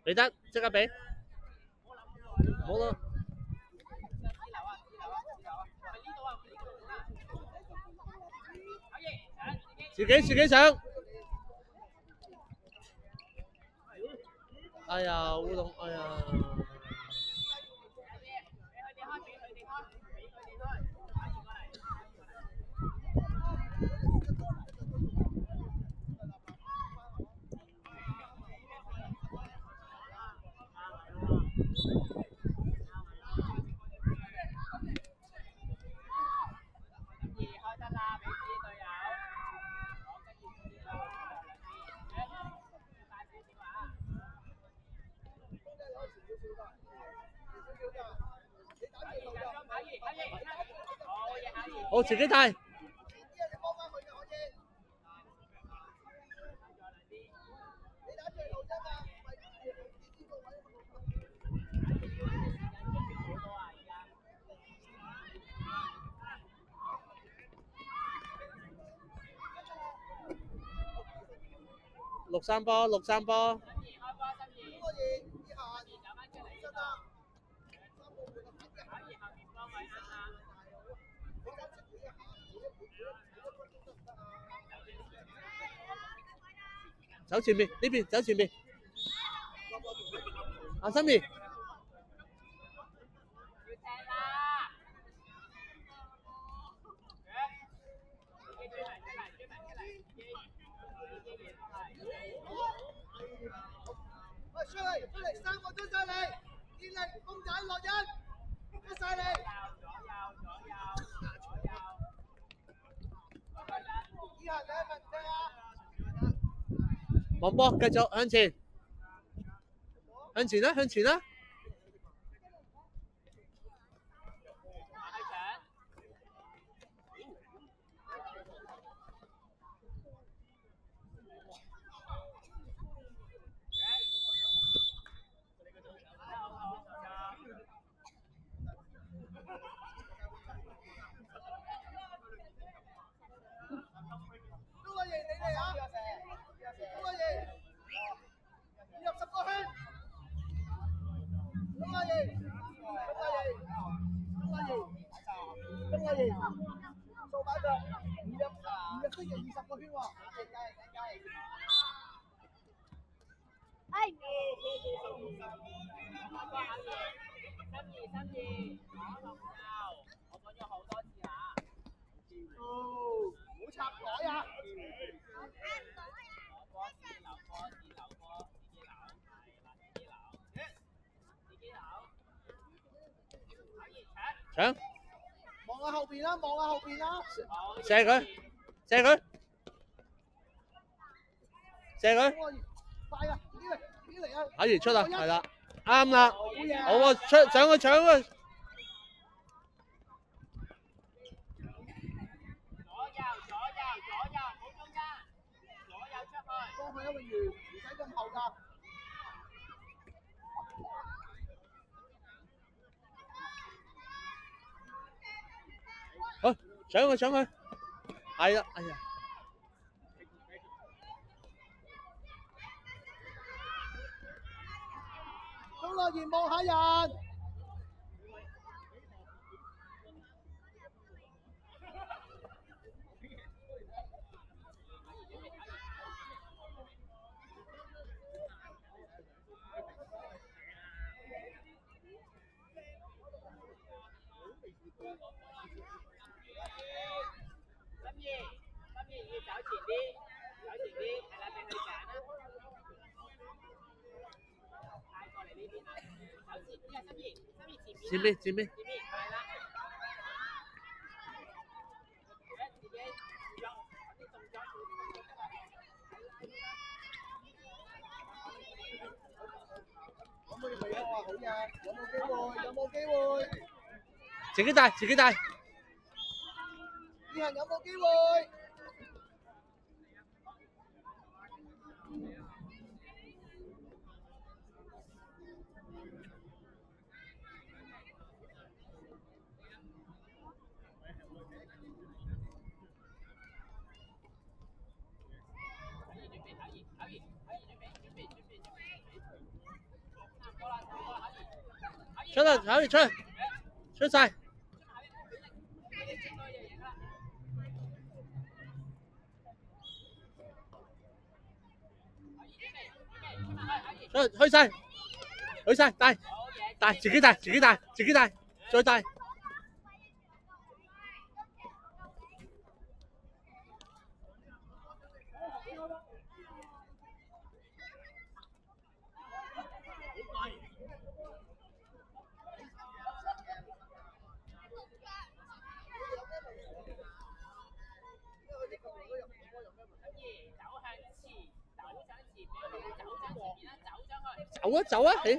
俾得即刻俾，好咯。自己上。哎呀，烏龍，哎呀！好，自己帶。6-3波，6-3波。走前面，呢邊走前面。阿心怡。出嚟，3個出晒嚟，健力、公仔、樂欣，出晒嚟。以下第一份車啊！望波，繼續向前，向前啦，向前啦。數擺腳，5日星期20個圈喎。唔好插袋啊！搶！望下後邊啦，望下後邊啦。射佢，射佢，射佢。快啊！幾嚟啊！考完出啦，係啦，啱啦，好啊，出上去搶啊！幫佢一個圓，唔使咁後㗎。好，搶佢，搶佢，係啦，哎呀！鍾樂賢望下人。前面，前面。有冇嘢啊？好嘅，有冇機會？有冇機會？自己帶，自己帶。以行有冇機會？出啦，可以出，出晒。出去晒，去晒，帶，帶，自己帶，自己帶，自己帶，再帶。走啊走啊，你